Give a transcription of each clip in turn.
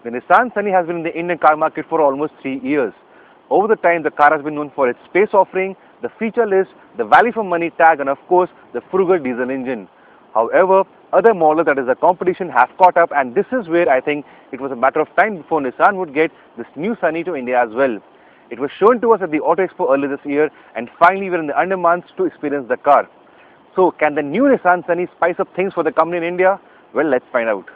The Nissan Sunny has been in the Indian car market for almost 3 years. Over the time, the car has been known for its space offering, the feature list, the value for money tag, and of course, the frugal diesel engine. However, other models, that is the competition, have caught up, and this is where I think it was a matter of time before Nissan would get this new Sunny to India as well. It was shown to us at the Auto Expo earlier this year, and finally we are in the under months to experience the car. So, can the new Nissan Sunny spice up things for the company in India? Well, let's find out.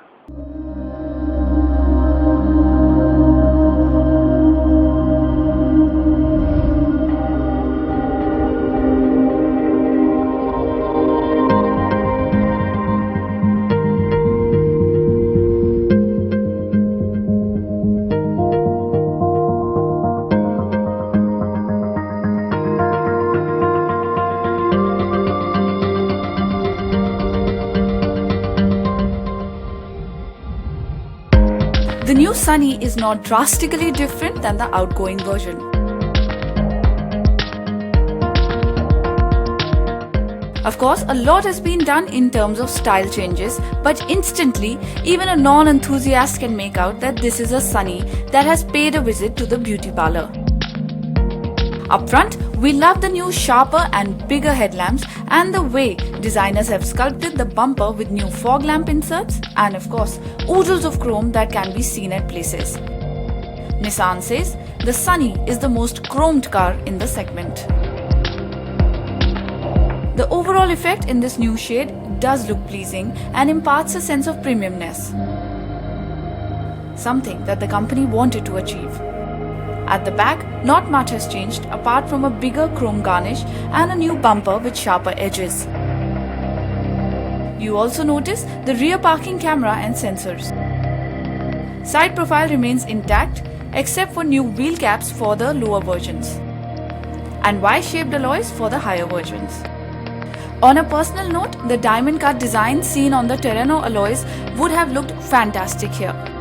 The new Sunny is not drastically different than the outgoing version. Of course, a lot has been done in terms of style changes, but instantly, even a non-enthusiast can make out that this is a Sunny that has paid a visit to the beauty parlor. Up front, we love the new sharper and bigger headlamps and the way designers have sculpted the bumper with new fog lamp inserts and of course oodles of chrome that can be seen at places. Nissan says the Sunny is the most chromed car in the segment. The overall effect in this new shade does look pleasing and imparts a sense of premiumness, something that the company wanted to achieve. At the back, not much has changed apart from a bigger chrome garnish and a new bumper with sharper edges. You also notice the rear parking camera and sensors. Side profile remains intact except for new wheel caps for the lower versions and Y-shaped alloys for the higher versions. On a personal note, the diamond cut design seen on the Terreno alloys would have looked fantastic here.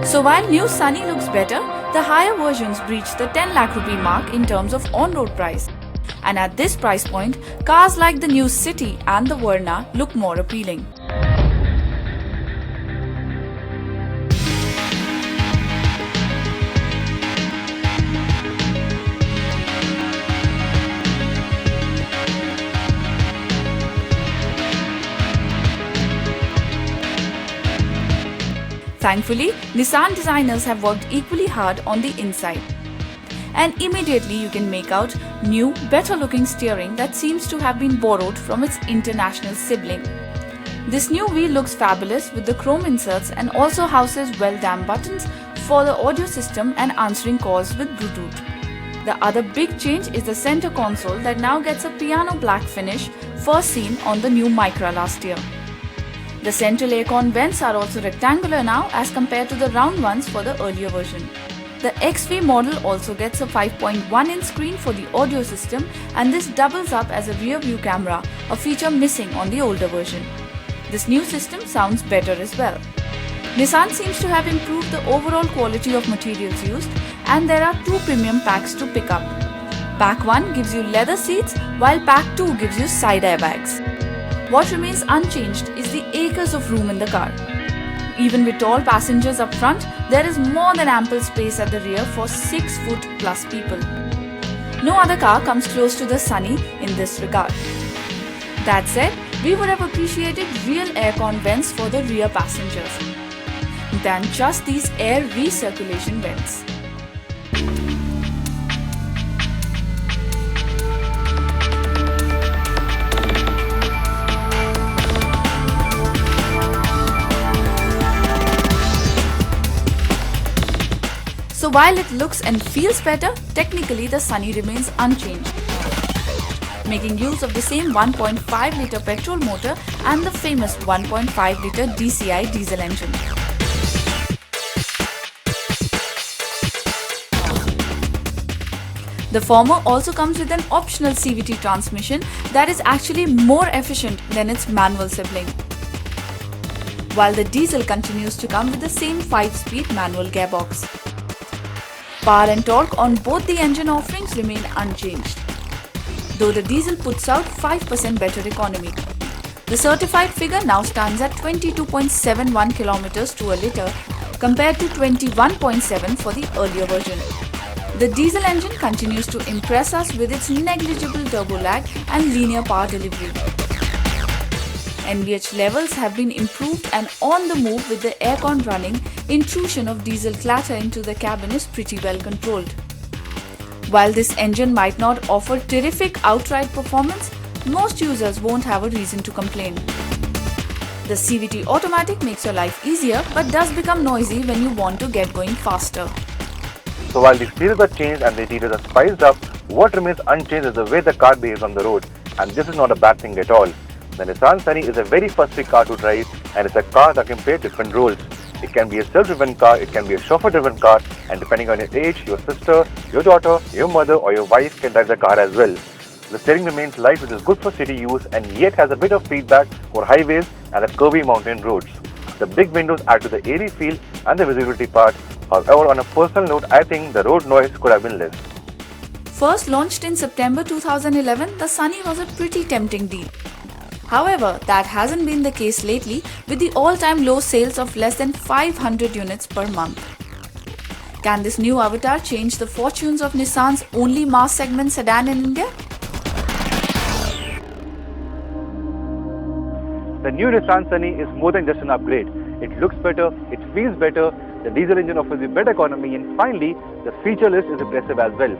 So while new Sunny looks better, the higher versions breach the 10 lakh rupee mark in terms of on-road price. And at this price point, cars like the new City and the Verna look more appealing. Thankfully, Nissan designers have worked equally hard on the inside. And immediately you can make out new, better looking steering that seems to have been borrowed from its international sibling. This new wheel looks fabulous with the chrome inserts and also houses well-damped buttons for the audio system and answering calls with Bluetooth. The other big change is the center console that now gets a piano black finish, first seen on the new Micra last year. The central aircon vents are also rectangular now as compared to the round ones for the earlier version. The XV model also gets a 5.1-inch screen for the audio system, and this doubles up as a rear view camera, a feature missing on the older version. This new system sounds better as well. Nissan seems to have improved the overall quality of materials used, and there are two premium packs to pick up. Pack 1 gives you leather seats, while Pack 2 gives you side airbags. What remains unchanged is the acres of room in the car. Even with tall passengers up front, there is more than ample space at the rear for 6-foot plus people. No other car comes close to the Sunny in this regard. That said, we would have appreciated real aircon vents for the rear passengers than just these air recirculation vents. So while it looks and feels better, technically the Sunny remains unchanged, making use of the same 1.5-litre petrol motor and the famous 1.5-litre DCI diesel engine. The former also comes with an optional CVT transmission that is actually more efficient than its manual sibling, while the diesel continues to come with the same 5-speed manual gearbox. Power and torque on both the engine offerings remain unchanged, though the diesel puts out 5% better economy. The certified figure now stands at 22.71 kilometers to a litre compared to 21.7 for the earlier version. The diesel engine continues to impress us with its negligible turbo lag and linear power delivery. NVH levels have been improved, and on the move with the aircon running, intrusion of diesel clatter into the cabin is pretty well controlled. While this engine might not offer terrific outright performance, most users won't have a reason to complain. The CVT automatic makes your life easier but does become noisy when you want to get going faster. So while the exteriors are changed and the interiors are spiced up, what remains unchanged is the way the car behaves on the road, and this is not a bad thing at all. The Nissan Sunny is a very fussy car to drive, and it's a car that can play different roles. It can be a self-driven car, it can be a chauffeur-driven car, and depending on your age, your sister, your daughter, your mother or your wife can drive the car as well. The steering remains light, which is good for city use and yet has a bit of feedback for highways and the curvy mountain roads. The big windows add to the airy feel and the visibility part. However, on a personal note, I think the road noise could have been less. First launched in September 2011, the Sunny was a pretty tempting deal. However, that hasn't been the case lately, with the all-time low sales of less than 500 units per month. Can this new avatar change the fortunes of Nissan's only mass segment sedan in India? The new Nissan Sunny is more than just an upgrade. It looks better, it feels better, the diesel engine offers you better economy, and finally, the feature list is impressive as well.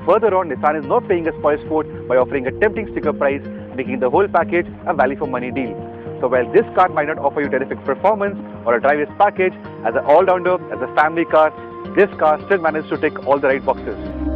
Further on, Nissan is not playing a spoilsport by offering a tempting sticker price, making the whole package a value for money deal. So while this car might not offer you terrific performance or a driver's package, as an all-rounder, as a family car, this car still managed to tick all the right boxes.